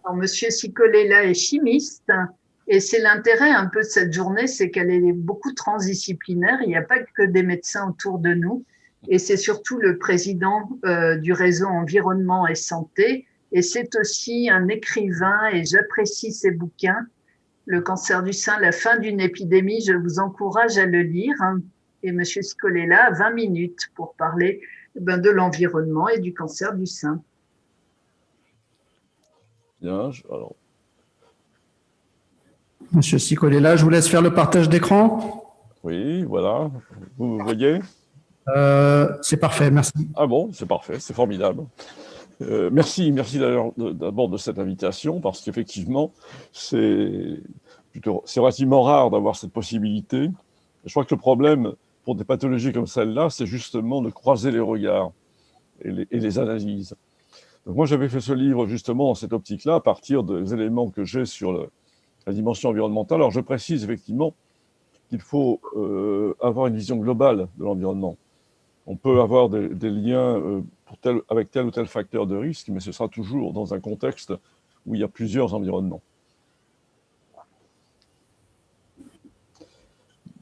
Alors, Monsieur Sicolella est chimiste et c'est l'intérêt un peu de cette journée, c'est qu'elle est beaucoup transdisciplinaire. Il n'y a pas que des médecins autour de nous et c'est surtout le président du réseau environnement et santé et c'est aussi un écrivain et j'apprécie ses bouquins. Le cancer du sein, la fin d'une épidémie, je vous encourage à le lire. Et Monsieur Sicolella a 20 minutes pour parler de l'environnement et du cancer du sein. Bien, Monsieur Sicolella, je vous laisse faire le partage d'écran. oui, voilà. Vous voyez? C'est parfait, merci. Ah bon, c'est parfait, c'est formidable. Merci d'abord de cette invitation, parce qu'effectivement, c'est relativement rare d'avoir cette possibilité. Je crois que le problème pour des pathologies comme celle-là, c'est justement de croiser les regards et les analyses. Donc moi, j'avais fait ce livre justement dans cette optique-là, à partir des éléments que j'ai sur la dimension environnementale. Alors je précise effectivement qu'il faut avoir une vision globale de l'environnement. On peut avoir des liens avec tel ou tel facteur de risque, mais ce sera toujours dans un contexte où il y a plusieurs environnements.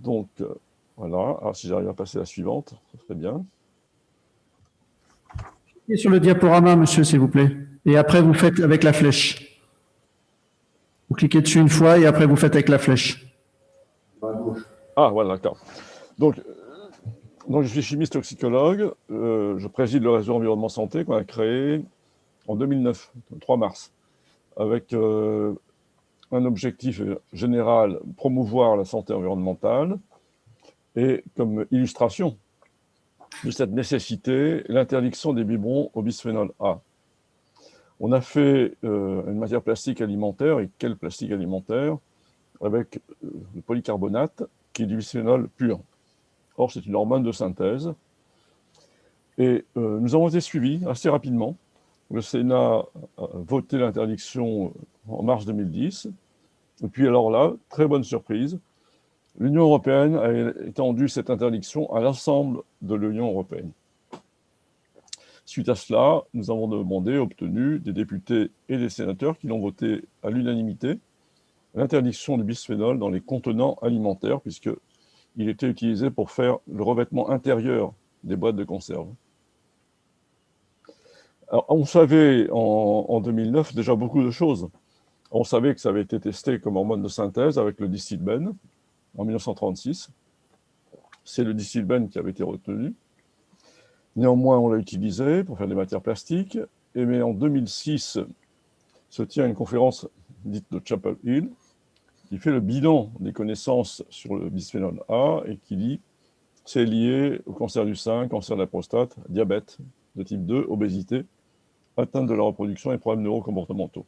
Donc, voilà. Alors, si j'arrive à passer à la suivante, ça serait bien. Cliquez sur le diaporama, monsieur, s'il vous plaît. Et après, vous faites avec la flèche. Vous cliquez dessus une fois et après, vous faites avec la flèche. Ah, voilà, d'accord. Donc, je suis chimiste toxicologue. Je préside le réseau environnement santé qu'on a créé en 2009, le 3 mars, avec un objectif général, promouvoir la santé environnementale, et comme illustration de cette nécessité, l'interdiction des biberons au bisphénol A. On a fait une matière plastique alimentaire, et quel plastique alimentaire, avec le polycarbonate, qui est du bisphénol pur. Or, c'est une hormone de synthèse. Et nous avons été suivis assez rapidement. Le Sénat a voté l'interdiction en mars 2010. Et puis alors là, très bonne surprise, l'Union européenne a étendu cette interdiction à l'ensemble de l'Union européenne. Suite à cela, nous avons demandé, obtenu des députés et des sénateurs qui l'ont voté à l'unanimité, l'interdiction du bisphénol dans les contenants alimentaires, puisqu'il était utilisé pour faire le revêtement intérieur des boîtes de conserve. Alors, on savait en 2009 déjà beaucoup de choses. On savait que ça avait été testé comme hormone de synthèse avec le distilbène en 1936. C'est le distilbène qui avait été retenu. Néanmoins, on l'a utilisé pour faire des matières plastiques. Mais en 2006, se tient une conférence dite de Chapel Hill, qui fait le bilan des connaissances sur le bisphénol A et qui dit c'est lié au cancer du sein, cancer de la prostate, diabète de type 2, obésité, atteinte de la reproduction et problèmes neurocomportementaux.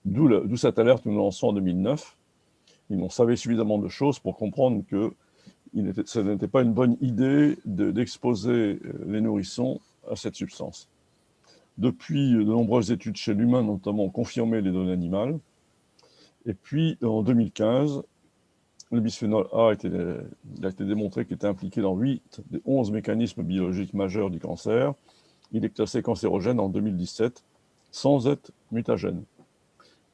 D'où cette alerte que nous lançons en 2009. On savait suffisamment de choses pour comprendre que ce n'était pas une bonne idée d'exposer les nourrissons à cette substance. Depuis, de nombreuses études chez l'humain, notamment, ont confirmé les données animales. Et puis, en 2015, le bisphénol A a été démontré qu'il était impliqué dans 8 des 11 mécanismes biologiques majeurs du cancer. Il est classé cancérogène en 2017, sans être mutagène.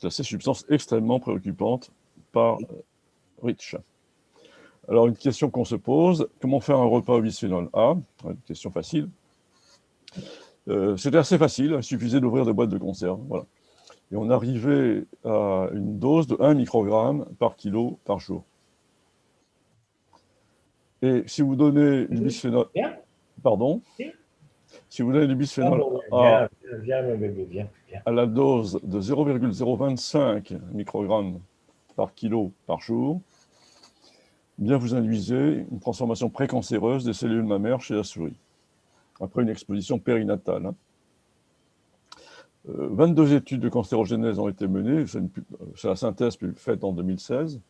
Classé substance extrêmement préoccupante par Rich. Alors, une question qu'on se pose, comment faire un repas au bisphénol A? Une question facile. C'était assez facile, il suffisait d'ouvrir des boîtes de conserve. Voilà. Et on arrivait à une dose de 1 microgramme par kilo par jour. Et si vous donnez du bisphénol... Pardon? Si vous donnez du bisphénol A à la dose de 0,025 microgrammes par kilo par jour, bien vous induisez une transformation précancéreuse des cellules mammaires chez la souris, après une exposition périnatale. 22 études de cancérogénèse ont été menées, c'est la synthèse faite en 2016,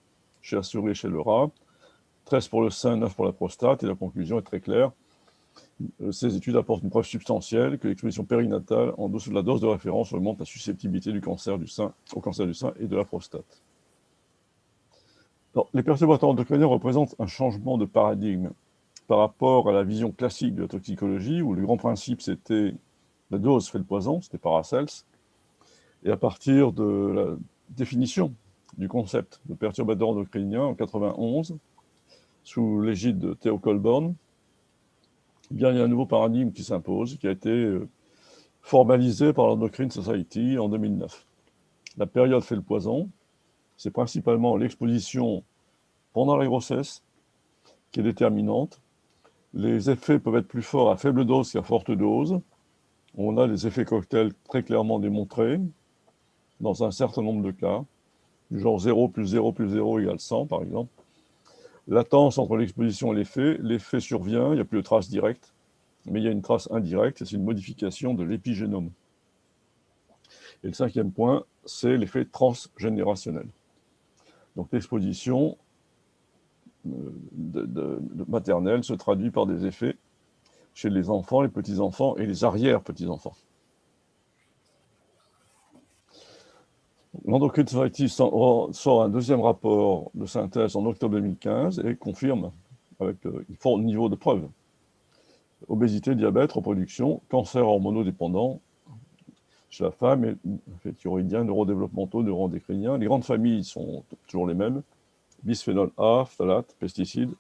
chez la souris et chez le rat, 13 pour le sein, 9 pour la prostate, et la conclusion est très claire. Ces études apportent une preuve substantielle que l'exposition périnatale en dessous de la dose de référence augmente la susceptibilité du cancer du sein, au cancer du sein et de la prostate. Alors, les perturbateurs endocriniens représentent un changement de paradigme par rapport à la vision classique de la toxicologie, où le grand principe c'était la dose fait le poison, c'était Paracels, Et à partir de la définition du concept de perturbateur endocrinien en 1991, sous l'égide de Theo Colborn, eh bien, il y a un nouveau paradigme qui s'impose, qui a été formalisé par l'Endocrine Society en 2009. La période fait le poison, c'est principalement l'exposition pendant la grossesse qui est déterminante. Les effets peuvent être plus forts à faible dose qu'à forte dose. On a les effets cocktails très clairement démontrés dans un certain nombre de cas, du genre 0 plus 0 plus 0 égale 100 par exemple. Latence entre l'exposition et l'effet survient, il n'y a plus de trace directe, mais il y a une trace indirecte, c'est une modification de l'épigénome. Et le cinquième point, c'est l'effet transgénérationnel. Donc l'exposition maternelle se traduit par des effets chez les enfants, les petits-enfants et les arrière-petits-enfants. L'Endocrine Society sort un deuxième rapport de synthèse en octobre 2015 et confirme avec un fort niveau de preuve obésité, diabète, reproduction, cancer hormonodépendant chez la femme, et effets thyroïdiens, neurodéveloppementaux, neuroendocriniens. Les grandes familles sont toujours les mêmes: bisphénol A, phtalates, pesticides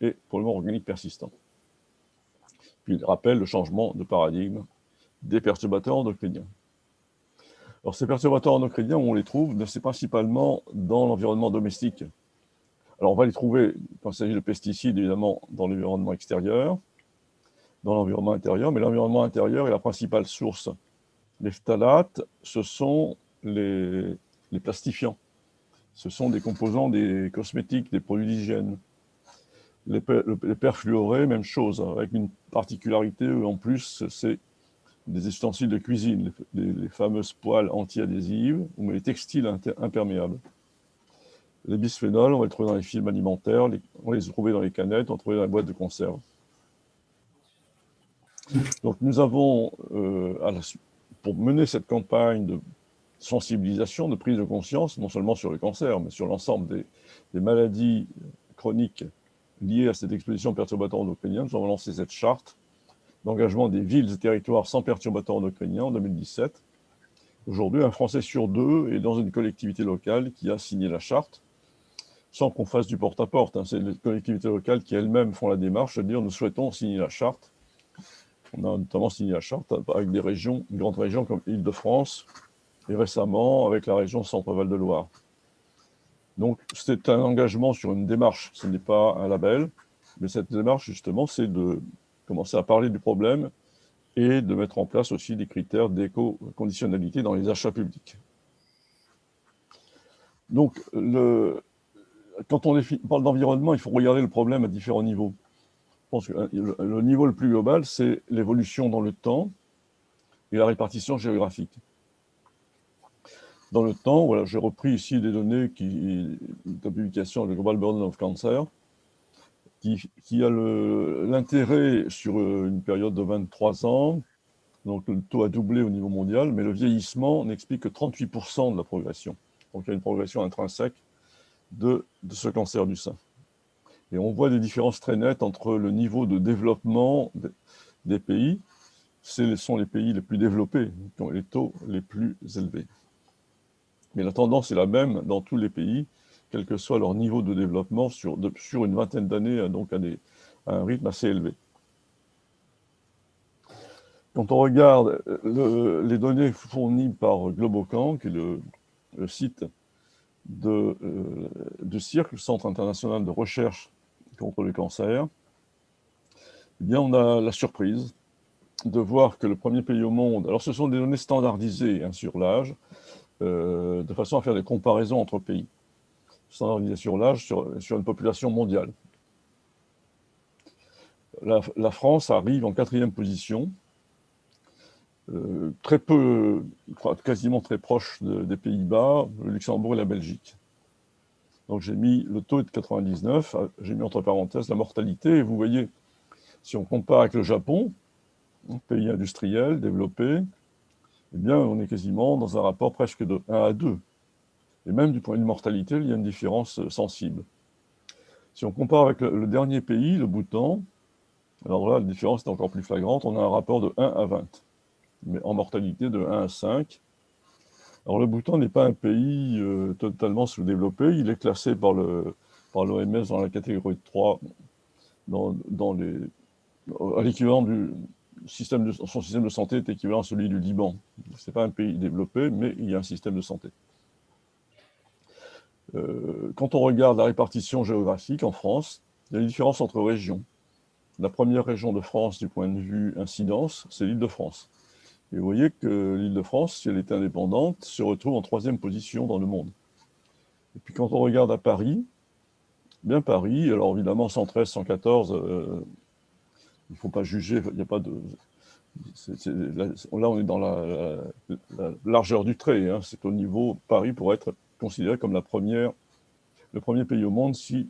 et polluants organiques persistants. Puis il rappelle le changement de paradigme des perturbateurs endocriniens. Alors ces perturbateurs endocriniens, où on les trouve, c'est principalement dans l'environnement domestique. Alors on va les trouver, quand il s'agit de pesticides, évidemment, dans l'environnement extérieur, dans l'environnement intérieur, mais l'environnement intérieur est la principale source. Les phtalates, ce sont les plastifiants. Ce sont des composants des cosmétiques, des produits d'hygiène. Les perfluorés, même chose, avec une particularité, en plus, c'est des ustensiles de cuisine, les fameuses poêles anti-adhésives ou les textiles imperméables. Les bisphénols, on va les trouver dans les films alimentaires, on les trouve dans les canettes, on les trouve dans les boîtes de conserve. Donc nous avons, pour mener cette campagne de sensibilisation, de prise de conscience, non seulement sur le cancer, mais sur l'ensemble des maladies chroniques liées à cette exposition perturbateur endocrinien, nous avons lancé cette charte d'engagement des villes et territoires sans perturbateurs endocriniens en 2017. Aujourd'hui, un Français sur deux est dans une collectivité locale qui a signé la charte, sans qu'on fasse du porte-à-porte. C'est les collectivités locales qui elles-mêmes font la démarche de dire nous souhaitons signer la charte. On a notamment signé la charte avec des régions, une grande région comme Île-de-France, et récemment avec la région Centre-Val de Loire. Donc c'est un engagement sur une démarche, ce n'est pas un label, mais cette démarche justement c'est de commencer à parler du problème et de mettre en place aussi des critères d'éco-conditionnalité dans les achats publics. Donc quand on parle d'environnement, il faut regarder le problème à différents niveaux. Je pense que le niveau le plus global, c'est l'évolution dans le temps et la répartition géographique. Dans le temps, voilà, j'ai repris ici des données de publication de Global Burden of Cancer, qui a l'intérêt sur une période de 23 ans, donc le taux a doublé au niveau mondial, mais le vieillissement n'explique que 38% de la progression. Donc il y a une progression intrinsèque de ce cancer du sein. Et on voit des différences très nettes entre le niveau de développement des pays. Ce sont les pays les plus développés qui ont les taux les plus élevés. Mais la tendance est la même dans tous les pays, quel que soit leur niveau de développement sur une vingtaine d'années, donc à un rythme assez élevé. Quand on regarde les données fournies par Globocan, qui est le site du CIRC, le Centre international de recherche contre le cancer, eh bien on a la surprise de voir que le premier pays au monde, alors ce sont des données standardisées sur l'âge, de façon à faire des comparaisons entre pays, standardisées sur l'âge sur une population mondiale. La France arrive en 4e position, très peu, quasiment très proche des Pays-Bas, le Luxembourg et la Belgique. Donc j'ai mis le taux est de 99, j'ai mis entre parenthèses la mortalité, et vous voyez, si on compare avec le Japon, un pays industriel, développé, eh bien on est quasiment dans un rapport presque de 1 à 2. Et même du point de vue de mortalité, il y a une différence sensible. Si on compare avec le dernier pays, le Bhoutan, alors là, la différence est encore plus flagrante, on a un rapport de 1 à 20, mais en mortalité de 1 à 5. Alors, le Bhoutan n'est pas un pays totalement sous-développé. Il est classé par l'OMS dans la catégorie 3, à l'équivalent du son système de santé est équivalent à celui du Liban. Ce n'est pas un pays développé, mais il y a un système de santé. Quand on regarde la répartition géographique en France, il y a une différence entre régions. La première région de France du point de vue incidence, c'est l'Île-de-France. Et vous voyez que l'Île-de-France, si elle était indépendante, se retrouve en 3e position dans le monde. Et puis quand on regarde à Paris, bien Paris, alors évidemment 113, 114, il ne faut pas juger, il n'y a pas de... là, on est dans la largeur du trait, hein. C'est au niveau, Paris pourrait être considéré comme le premier pays au monde s'il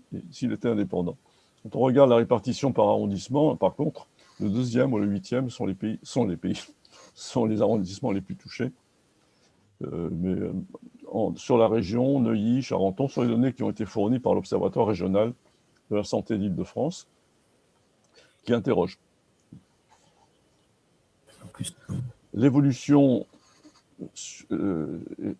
était indépendant. Quand on regarde la répartition par arrondissement, par contre, le 2e ou le 8e sont les arrondissements les plus touchés. Sur la région, Neuilly, Charenton, sont les données qui ont été fournies par l'Observatoire régional de la santé d'Île-de-France, qui interroge. L'évolution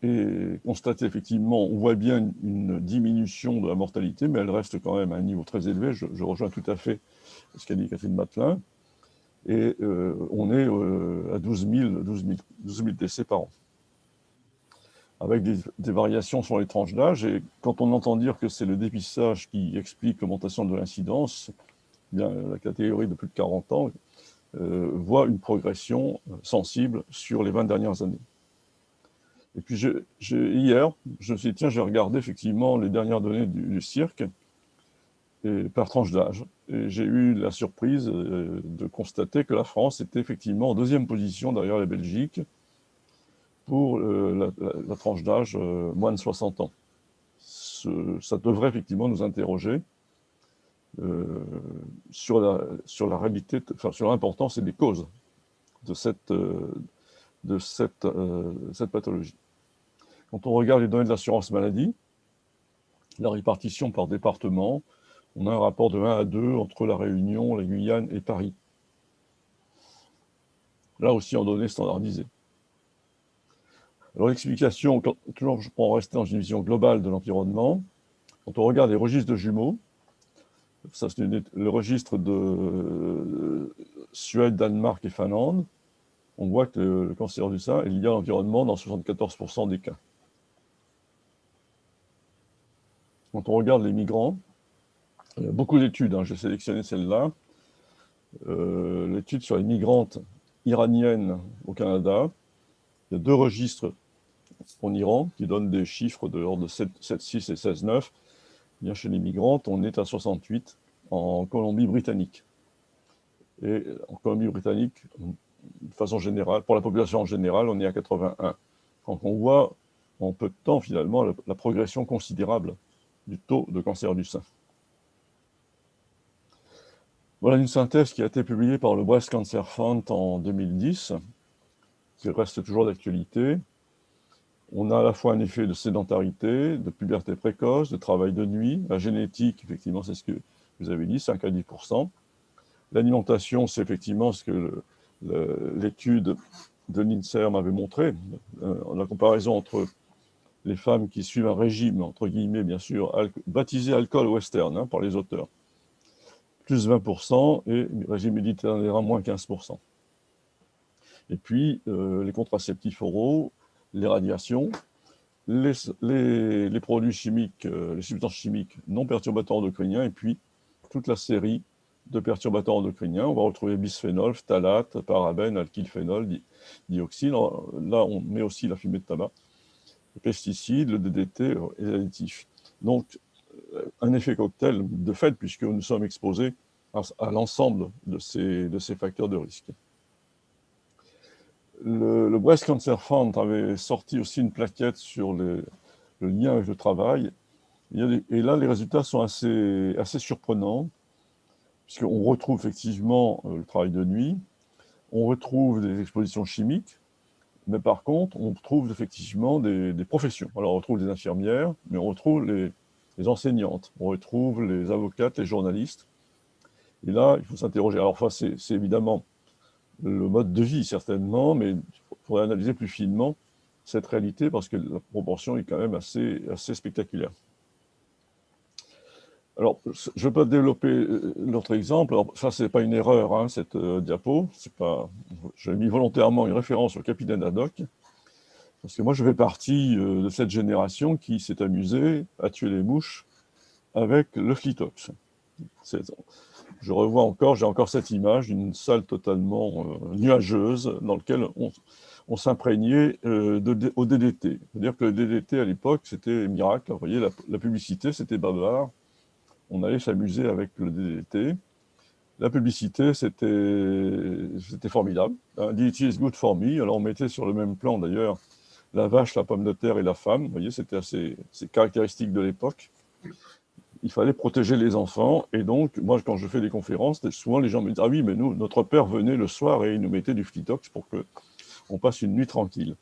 est constatée effectivement, on voit bien une diminution de la mortalité, mais elle reste quand même à un niveau très élevé. Je rejoins tout à fait ce qu'a dit Catherine Matelin. Et on est à 12 000 décès par an, avec des variations sur les tranches d'âge. Et quand on entend dire que c'est le dépistage qui explique l'augmentation de l'incidence, bien la catégorie de plus de 40 ans voit une progression sensible sur les 20 dernières années. Et puis hier, je me suis dit, tiens, j'ai regardé effectivement les dernières données du cirque et par tranche d'âge. Et j'ai eu la surprise de constater que la France était effectivement en 2e position derrière la Belgique pour la tranche d'âge moins de 60 ans. Ça devrait effectivement nous interroger sur la réalité, enfin sur l'importance et les causes de cette pathologie. Quand on regarde les données de l'assurance maladie, la répartition par département, on a un rapport de 1 à 2 entre la Réunion, la Guyane et Paris. Là aussi en données standardisées. Alors l'explication, toujours pour en rester dans une vision globale de l'environnement, quand on regarde les registres de jumeaux, ça c'est le registre de Suède, Danemark et Finlande, on voit que le cancer du sein est lié à l'environnement dans 74% des cas. Quand on regarde les migrants, il y a beaucoup d'études, hein, j'ai sélectionné celle-là. L'étude sur les migrantes iraniennes au Canada, il y a 2 registres en Iran qui donnent des chiffres de l'ordre de 7,6 et 16,9. Bien chez les migrantes, on est à 68 en Colombie-Britannique. Et en Colombie-Britannique, de façon générale, pour la population en général, on est à 81. Quand on voit en peu de temps, finalement, la progression considérable du taux de cancer du sein. Voilà une synthèse qui a été publiée par le Breast Cancer Fund en 2010, qui reste toujours d'actualité. On a à la fois un effet de sédentarité, de puberté précoce, de travail de nuit. La génétique, effectivement, c'est ce que vous avez dit, 5 à 10%. L'alimentation, c'est effectivement ce que l'étude de l'INSERM avait montré. La comparaison entre les femmes qui suivent un régime, entre guillemets, bien sûr, baptisé alcool western hein, par les auteurs, plus 20%, et régime méditerranéen, moins 15%. Et puis, les contraceptifs oraux, les radiations, les produits chimiques, les substances chimiques non perturbateurs endocriniens, et puis toute la série de perturbateurs endocriniens. On va retrouver bisphénol, phtalate, parabènes, alkylphénol, dioxine. Là, on met aussi la fumée de tabac, les pesticides, le DDT et les additifs. Donc, un effet cocktail de fait, puisque nous sommes exposés à l'ensemble de ces facteurs de risque. Le Breast Cancer Fund avait sorti aussi une plaquette sur le lien avec le travail. Et là, les résultats sont assez surprenants, puisqu'on retrouve effectivement le travail de nuit, on retrouve des expositions chimiques, mais par contre, on trouve effectivement des professions. Alors, on retrouve des infirmières, mais on retrouve les enseignantes, on retrouve les avocates, les journalistes. Et là, il faut s'interroger. Alors, c'est évidemment le mode de vie, certainement, mais il faudrait analyser plus finement cette réalité parce que la proportion est quand même assez spectaculaire. Alors, je peux développer l'autre exemple. Alors, ça, ce n'est pas une erreur, hein, cette diapo. J'ai mis volontairement une référence au capitaine Haddock, parce que moi, je fais partie de cette génération qui s'est amusée à tuer les mouches avec le Flitox. Je revois encore, j'ai encore cette image d'une salle totalement nuageuse dans laquelle on s'imprégnait au DDT. C'est-à-dire que le DDT, à l'époque, c'était miracle. Vous voyez, la publicité, c'était bavard. On allait s'amuser avec le DDT. La publicité, c'était formidable. DDT is good for me. Alors, on mettait sur le même plan, d'ailleurs, la vache, la pomme de terre et la femme. Vous voyez, c'était assez caractéristique de l'époque. Il fallait protéger les enfants. Et donc, moi, quand je fais des conférences, souvent les gens me disent « Ah oui, mais nous, notre père venait le soir et il nous mettait du Flitox pour qu'on passe une nuit tranquille. »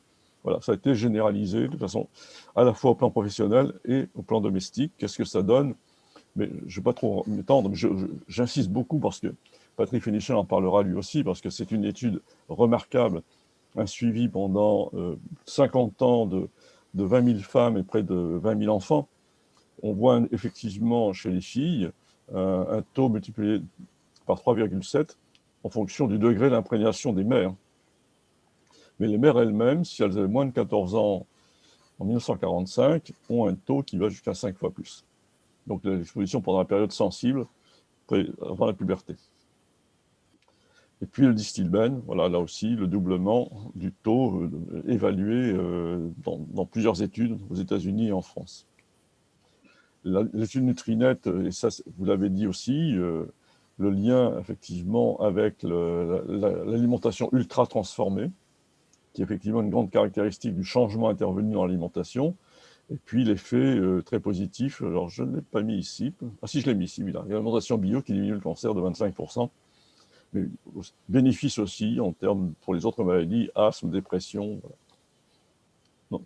Voilà, ça a été généralisé de façon à la fois au plan professionnel et au plan domestique. Qu'est-ce que ça donne? Mais je ne vais pas trop m'étendre, mais j'insiste beaucoup parce que Patrick Fénichel en parlera lui aussi, parce que c'est une étude remarquable, un suivi pendant 50 ans de 20 000 femmes et près de 20 000 enfants. On voit effectivement chez les filles un taux multiplié par 3,7 en fonction du degré d'imprégnation des mères. Mais les mères elles-mêmes, si elles avaient moins de 14 ans en 1945, ont un taux qui va jusqu'à 5 fois plus. Donc l'exposition pendant la période sensible, avant la puberté. Et puis le distilbène, voilà, là aussi, le doublement du taux évalué dans plusieurs études aux États-Unis et en France. L'étude Nutrinet, et ça vous l'avez dit aussi, le lien effectivement avec l'alimentation ultra transformée, qui est effectivement une grande caractéristique du changement intervenu dans l'alimentation. Et puis l'effet très positif, alors je ne l'ai pas mis ici, ah si je l'ai mis ici, oui, l'alimentation bio qui diminue le cancer de 25%, mais bénéfice aussi en termes pour les autres maladies, asthme, dépression. Voilà. Donc,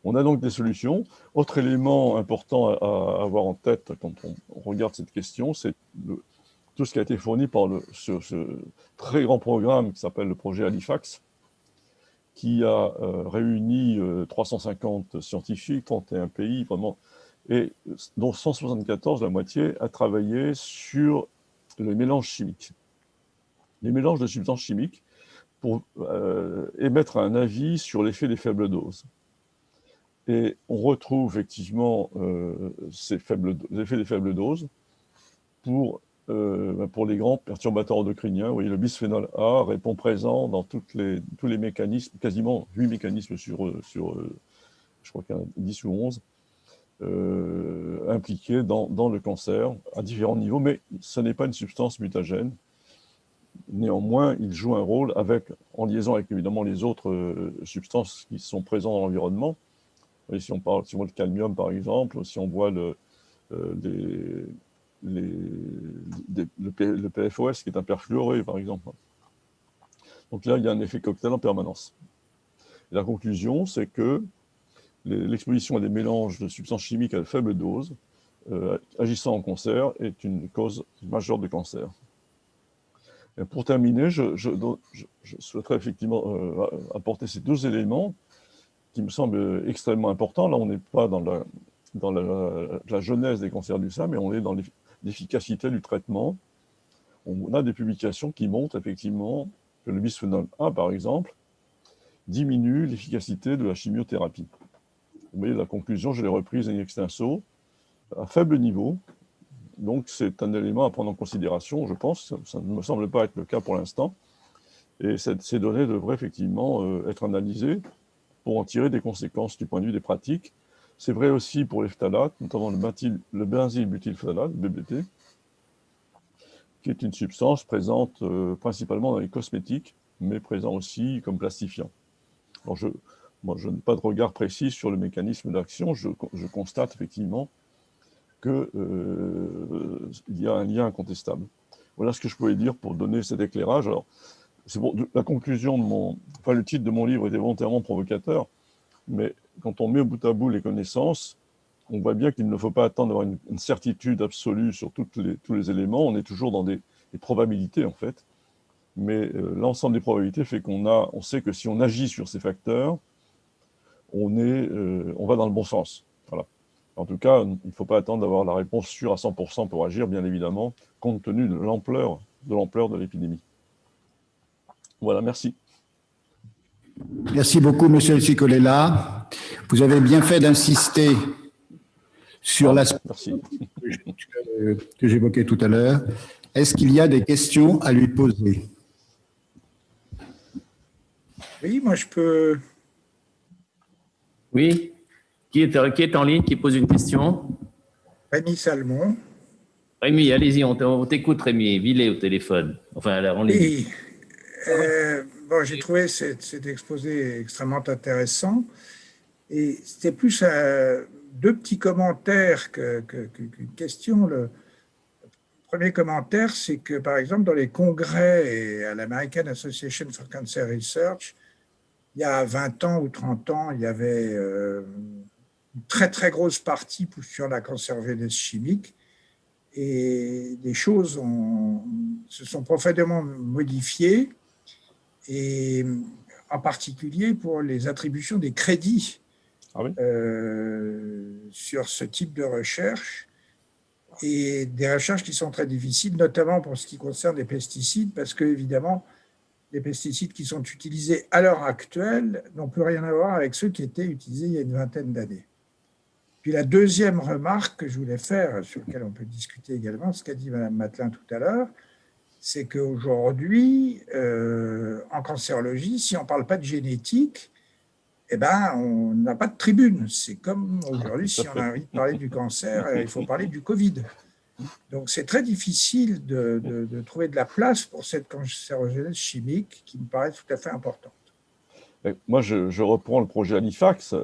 on a donc des solutions. Autre élément important à avoir en tête quand on regarde cette question, c'est tout ce qui a été fourni par ce très grand programme qui s'appelle le projet Halifax, qui a réuni 350 scientifiques, 31 pays, vraiment, et dont 174, la moitié, a travaillé sur les mélanges chimiques. Les mélanges de substances chimiques pour émettre un avis sur l'effet des faibles doses. Et on retrouve effectivement l'effet des faibles doses pour les grands perturbateurs endocriniens. Vous voyez, le bisphénol A répond présent dans tous les mécanismes, quasiment 8 mécanismes sur je crois qu'il y en a 10 ou 11, impliqués dans le cancer à différents niveaux, mais ce n'est pas une substance mutagène. Néanmoins, il joue un rôle en liaison avec évidemment les autres substances qui sont présentes dans l'environnement. Si on voit le cadmium par exemple, si on voit le PFOS qui est un perfluoré par exemple. Donc là, il y a un effet cocktail en permanence. Et la conclusion, c'est que l'exposition à des mélanges de substances chimiques à faible dose, agissant en cancer, est une cause majeure de cancer. Et pour terminer, je souhaiterais effectivement apporter ces deux éléments qui me semblent extrêmement importants. Là, on n'est pas dans la genèse des cancers du sein, mais on est dans l'efficacité du traitement. On a des publications qui montrent effectivement que le bisphénol A, par exemple, diminue l'efficacité de la chimiothérapie. Vous voyez, la conclusion, je l'ai reprise in extenso, à faible niveau. Donc, c'est un élément à prendre en considération, je pense. Ça ne me semble pas être le cas pour l'instant. Et ces données devraient effectivement être analysées pour en tirer des conséquences du point de vue des pratiques. C'est vrai aussi pour les phtalates, notamment le benzylbutylphthalate, BBT, qui est une substance présente principalement dans les cosmétiques, mais présent aussi comme plastifiant. Alors moi, je n'ai pas de regard précis sur le mécanisme d'action. Je constate effectivement qu'il y a un lien incontestable. Voilà ce que je pouvais dire pour donner cet éclairage. Alors, la conclusion le titre de mon livre était volontairement provocateur, mais quand on met bout à bout les connaissances, on voit bien qu'il ne faut pas attendre d'avoir une certitude absolue sur tous les éléments. On est toujours dans des probabilités, en fait. Mais l'ensemble des probabilités fait on sait que si on agit sur ces facteurs, on va dans le bon sens. Voilà. En tout cas, il ne faut pas attendre d'avoir la réponse sûre à 100% pour agir, bien évidemment, compte tenu de l'ampleur de l'épidémie. Voilà, merci. Merci beaucoup, Monsieur Cicolella. Vous avez bien fait d'insister sur l'aspect que j'évoquais tout à l'heure. Est-ce qu'il y a des questions à lui poser? Oui, moi je peux. Oui. Qui est en ligne, qui pose une question? Rémi Salmon. Rémi, allez-y, on t'écoute, Rémi. Villet au téléphone. Enfin, en ligne. Oui. Bon, j'ai trouvé cet exposé extrêmement intéressant. Et c'était plus deux petits commentaires qu'une question. Le premier commentaire, c'est que, par exemple, dans les congrès et à l'American Association for Cancer Research, il y a 20 ans ou 30 ans, il y avait une très, très grosse partie sur la cancérogénèse chimique. Et les choses se sont profondément modifiées, et en particulier pour les attributions des crédits sur ce type de recherche, et des recherches qui sont très difficiles, notamment pour ce qui concerne les pesticides, parce que, évidemment, les pesticides qui sont utilisés à l'heure actuelle n'ont plus rien à voir avec ceux qui étaient utilisés il y a une vingtaine d'années. Puis la deuxième remarque que je voulais faire, sur laquelle on peut discuter également, ce qu'a dit Mme Mathelin tout à l'heure, c'est qu'aujourd'hui, en cancérologie, si on ne parle pas de génétique, eh ben, on n'a pas de tribune. C'est comme aujourd'hui, si on a envie de parler du cancer, il faut parler du Covid. Donc, c'est très difficile de trouver de la place pour cette cancérogénèse chimique qui me paraît tout à fait importante. Moi, je reprends le projet Halifax.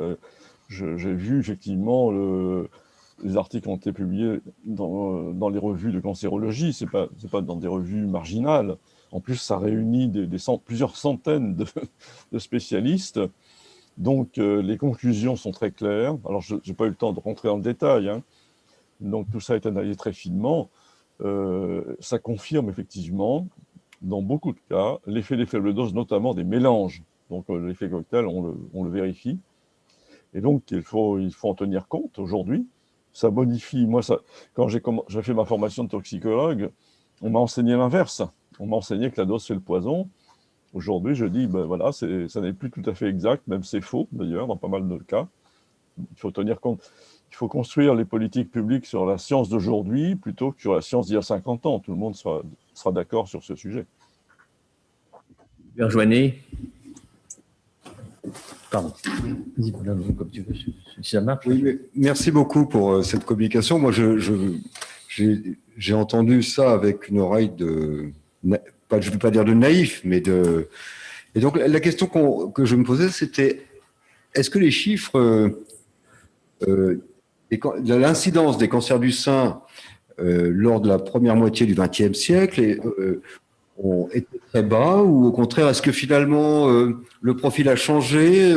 J'ai vu effectivement les articles ont été publiés dans les revues de cancérologie, c'est pas dans des revues marginales. En plus, ça réunit plusieurs centaines de spécialistes. Donc, les conclusions sont très claires. Alors, je n'ai pas eu le temps de rentrer dans le détail, hein. Donc, tout ça est analysé très finement. Ça confirme effectivement, dans beaucoup de cas, l'effet des faibles doses, notamment des mélanges. Donc, l'effet cocktail, on le vérifie. Et donc, il faut en tenir compte aujourd'hui. Ça modifie. Moi, quand j'ai fait ma formation de toxicologue, on m'a enseigné l'inverse. On m'a enseigné que la dose fait le poison. Aujourd'hui, je dis, ben voilà, ça n'est plus tout à fait exact, même c'est faux, d'ailleurs, dans pas mal de cas. Il faut tenir compte. Il faut construire les politiques publiques sur la science d'aujourd'hui plutôt que sur la science d'il y a 50 ans. Tout le monde sera d'accord sur ce sujet. Rejoignez. Pardon. Vas-y, comme tu veux, si ça marche. Oui, mais merci beaucoup pour cette communication. Moi, j'ai entendu ça avec une oreille je ne veux pas dire de naïf, mais de... Et donc, la question que je me posais, c'était, est-ce que les chiffres de l'incidence des cancers du sein lors de la première moitié du XXe siècle ont été très bas, ou au contraire, est-ce que finalement le profil a changé?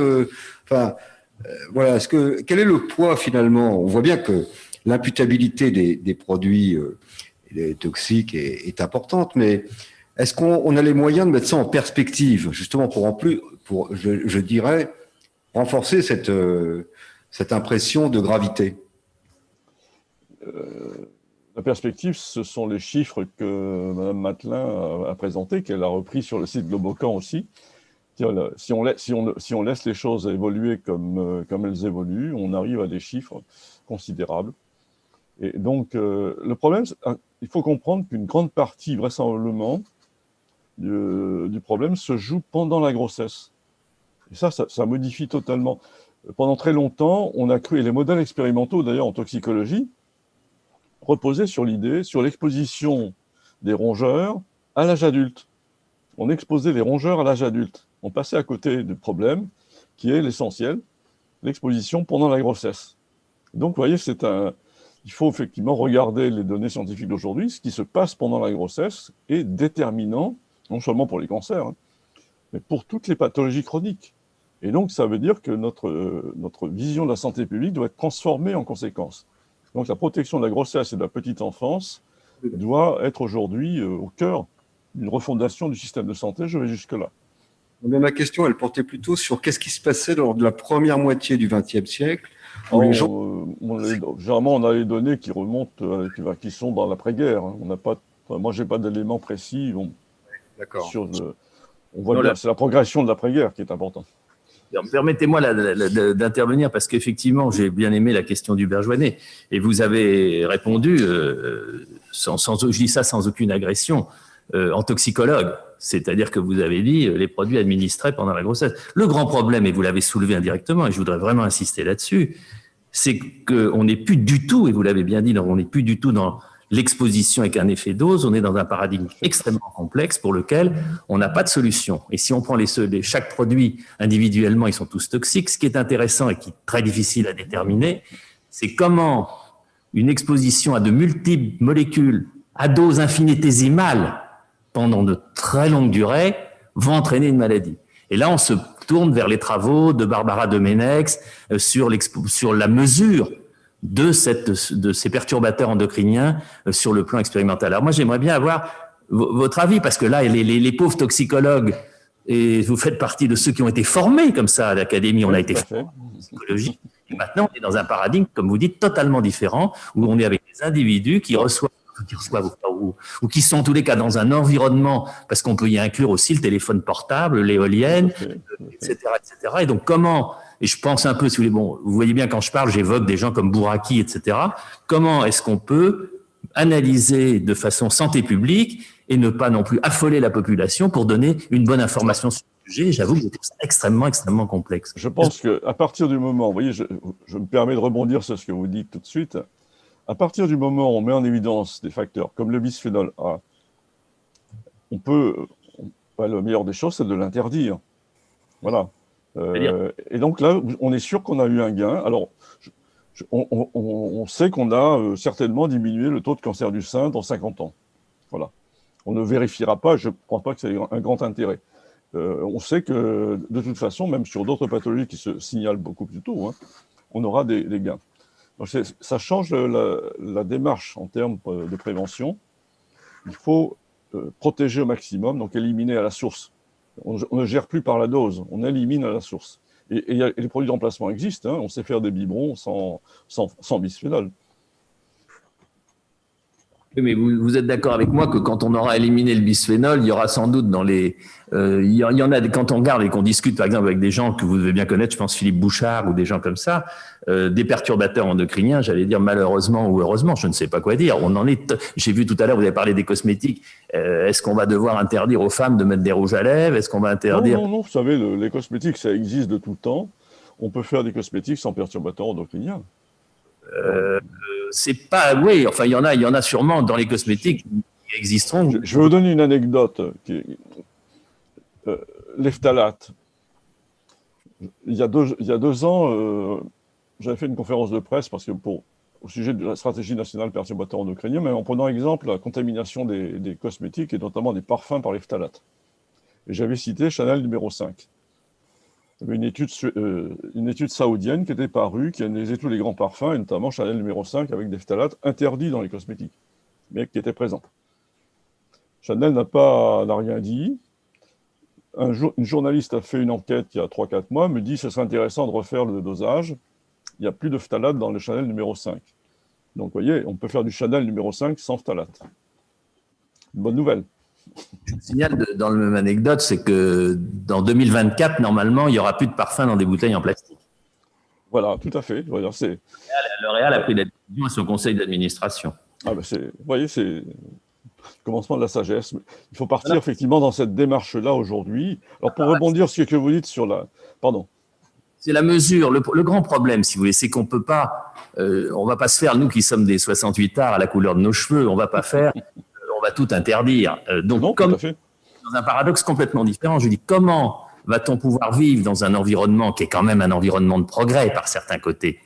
Voilà, quel est le poids finalement? On voit bien que l'imputabilité des produits toxiques est importante, mais est-ce qu'on a les moyens de mettre ça en perspective, justement pour je dirais, renforcer cette impression de gravité? La perspective, ce sont les chiffres que Mme Mathelin a présentés, qu'elle a repris sur le site Globocan aussi. Si on laisse les choses évoluer comme elles évoluent, on arrive à des chiffres considérables. Et donc, le problème, il faut comprendre qu'une grande partie, vraisemblablement, du problème se joue pendant la grossesse. Et ça modifie totalement. Pendant très longtemps, on a cru, et les modèles expérimentaux, d'ailleurs, en toxicologie, reposaient sur l'idée, sur l'exposition des rongeurs à l'âge adulte. On exposait les rongeurs à l'âge adulte. On passait à côté du problème, qui est l'essentiel, l'exposition pendant la grossesse. Donc, vous voyez, il faut effectivement regarder les données scientifiques d'aujourd'hui. Ce qui se passe pendant la grossesse est déterminant, non seulement pour les cancers, hein, mais pour toutes les pathologies chroniques. Et donc, ça veut dire que notre vision de la santé publique doit être transformée en conséquence. Donc, la protection de la grossesse et de la petite enfance doit être aujourd'hui au cœur d'une refondation du système de santé. Je vais jusque-là. Mais ma question, elle portait plutôt sur qu'est-ce qui se passait lors de la première moitié du XXe siècle, où les gens... généralement, on a les données qui remontent, qui sont dans l'après-guerre. On n'a pas, moi, j'ai pas d'éléments précis. D'accord. On voit bien, c'est la progression de l'après-guerre qui est importante. Permettez-moi d'intervenir parce qu'effectivement, j'ai bien aimé la question d'Hubert Joannet et vous avez répondu, je dis ça sans aucune agression, en toxicologue. C'est-à-dire que vous avez dit les produits administrés pendant la grossesse. Le grand problème, et vous l'avez soulevé indirectement, et je voudrais vraiment insister là-dessus, c'est qu'on n'est plus du tout, et vous l'avez bien dit, on n'est plus du tout dans l'exposition avec un effet dose, on est dans un paradigme extrêmement complexe pour lequel on n'a pas de solution. Et si on prend chaque produit individuellement, ils sont tous toxiques. Ce qui est intéressant et qui est très difficile à déterminer, c'est comment une exposition à de multiples molécules à dose infinitésimale pendant de très longues durées vont entraîner une maladie. Et là, on se tourne vers les travaux de Barbara Domenex sur la mesure de ces perturbateurs endocriniens sur le plan expérimental. Alors moi, j'aimerais bien avoir votre avis, parce que là, les pauvres toxicologues, et vous faites partie de ceux qui ont été formés comme ça à l'académie, on a été formés en psychologie, et maintenant on est dans un paradigme, comme vous dites, totalement différent, où on est avec des individus qui reçoivent ou qui sont en tous les cas dans un environnement, parce qu'on peut y inclure aussi le téléphone portable, l'éolienne, etc., etc. Et donc comment... Et je pense un peu, si vous voulez, bon, vous voyez bien quand je parle, j'évoque des gens comme Bouraki, etc. Comment est-ce qu'on peut analyser de façon santé publique et ne pas non plus affoler la population pour donner une bonne information sur le sujet? J'avoue que c'est extrêmement, extrêmement complexe. Je pense qu'à partir du moment, vous voyez, je me permets de rebondir sur ce que vous dites tout de suite, à partir du moment où on met en évidence des facteurs comme le bisphénol A, le meilleur des choses, c'est de l'interdire. Voilà. Et donc là, on est sûr qu'on a eu un gain. Alors, on sait qu'on a certainement diminué le taux de cancer du sein dans 50 ans. Voilà. On ne vérifiera pas, je ne pense pas que ça ait un grand intérêt. On sait que, de toute façon, même sur d'autres pathologies qui se signalent beaucoup plus tôt, on aura des gains. Donc ça change la démarche en termes de prévention. Il faut protéger au maximum, donc éliminer à la source. On ne gère plus par la dose, on élimine à la source. Et les produits de remplacement existent, on sait faire des biberons sans bisphénol. Oui, mais vous êtes d'accord avec moi que quand on aura éliminé le bisphénol, il y aura sans doute dans les... il y en a, quand on regarde et qu'on discute par exemple avec des gens que vous devez bien connaître, je pense Philippe Bouchard ou des gens comme ça, des perturbateurs endocriniens, j'allais dire malheureusement ou heureusement, je ne sais pas quoi dire. On en est. J'ai vu tout à l'heure, vous avez parlé des cosmétiques. Est-ce qu'on va devoir interdire aux femmes de mettre des rouges à lèvres? Est-ce qu'on va interdire... Non, vous savez, les cosmétiques, ça existe de tout le temps. On peut faire des cosmétiques sans perturbateurs endocriniens. C'est pas... Oui, enfin, il y en a sûrement dans les cosmétiques qui existeront. Je vais vous donner une anecdote. Les phtalates. Il y a 2 ans, j'avais fait une conférence de presse parce que au sujet de la stratégie nationale perturbateur endocrinien, mais en prenant exemple la contamination des cosmétiques et notamment des parfums par les phtalates. Et j'avais cité Chanel numéro 5. Il y avait une étude saoudienne qui était parue, qui analysait tous les grands parfums, et notamment Chanel numéro 5 avec des phtalates interdits dans les cosmétiques, mais qui étaient présents. Chanel n'a rien dit. Une journaliste a fait une enquête il y a 3-4 mois, me dit que ce serait intéressant de refaire le dosage. Il n'y a plus de phtalates dans le Chanel numéro 5. Donc, vous voyez, on peut faire du Chanel numéro 5 sans phtalates. Une bonne nouvelle. Je vous signale, dans la même anecdote, c'est que dans 2024, normalement, il n'y aura plus de parfum dans des bouteilles en plastique. Voilà, tout à fait. Voilà, L'Oréal a pris la décision à son conseil d'administration. Ah ben vous voyez, c'est le commencement de la sagesse. Il faut partir effectivement dans cette démarche-là aujourd'hui. Alors, pour rebondir sur ce que vous dites sur la... Pardon. C'est la mesure. Le grand problème, si vous voulez, c'est qu'on ne peut pas... on ne va pas se faire, nous qui sommes des 68 arts à la couleur de nos cheveux, on ne va pas faire... on va tout interdire. Donc, non, comme tout à fait. Dans un paradoxe complètement différent, je dis comment va-t-on pouvoir vivre dans un environnement qui est quand même un environnement de progrès par certains côtés,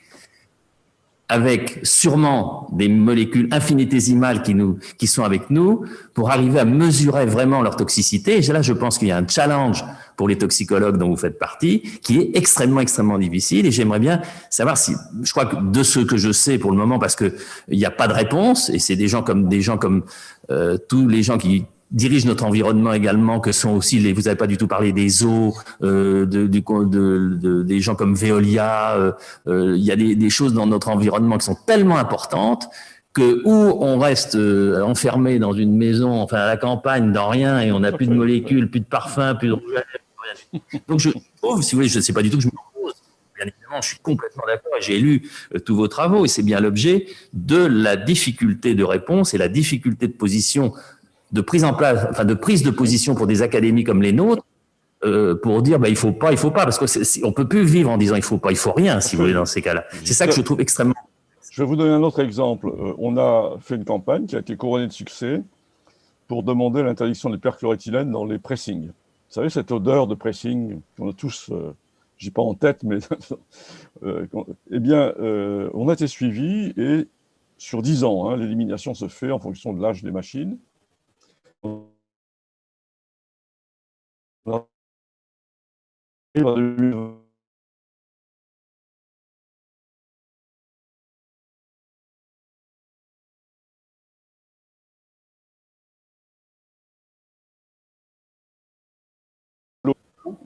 avec sûrement des molécules infinitésimales qui sont avec nous, pour arriver à mesurer vraiment leur toxicité. Et là, je pense qu'il y a un challenge pour les toxicologues dont vous faites partie, qui est extrêmement, extrêmement difficile. Et j'aimerais bien savoir si, je crois que de ce que je sais pour le moment, parce qu'il n'y a pas de réponse, et c'est des gens comme tous les gens qui dirigent notre environnement également, que sont aussi vous n'avez pas du tout parlé des eaux, des gens comme Veolia. Il y a des choses dans notre environnement qui sont tellement importantes que où on reste enfermé dans une maison, enfin à la campagne, dans rien, et on n'a plus de molécules, plus de parfum, plus de rouge à lèvres. Donc je trouve, si vous voulez, je ne sais pas du tout que je m'oppose. Bien évidemment, je suis complètement d'accord et j'ai lu tous vos travaux et c'est bien l'objet de la difficulté de réponse et la difficulté de position, de prise en place, enfin de prise de position pour des académies comme les nôtres, pour dire il faut pas, parce qu'on peut plus vivre en disant il faut pas, il faut rien, si vous voulez, dans ces cas-là. C'est ça que je trouve extrêmement. Je vais vous donner un autre exemple. On a fait une campagne qui a été couronnée de succès pour demander l'interdiction des perchloréthylènes dans les pressings. Vous savez, cette odeur de pressing qu'on a tous, j'ai pas en tête, mais eh bien, on a été suivi et sur 10 ans, l'élimination se fait en fonction de l'âge des machines. On arrive à 2020.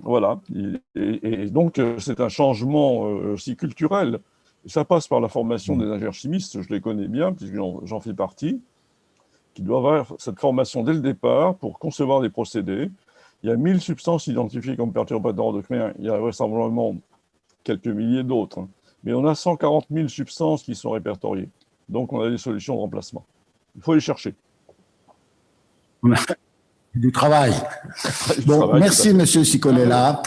Voilà, et donc c'est un changement aussi culturel. Et ça passe par la formation des ingénieurs chimistes, je les connais bien, puisque j'en fais partie, qui doivent avoir cette formation dès le départ pour concevoir des procédés. Il y a 1000 substances identifiées comme perturbateurs endocriniens, il y a vraisemblablement quelques milliers d'autres, mais on a 140 000 substances qui sont répertoriées. Donc on a des solutions de remplacement. Il faut les chercher. Du travail. Bon, merci, Monsieur Cicolella.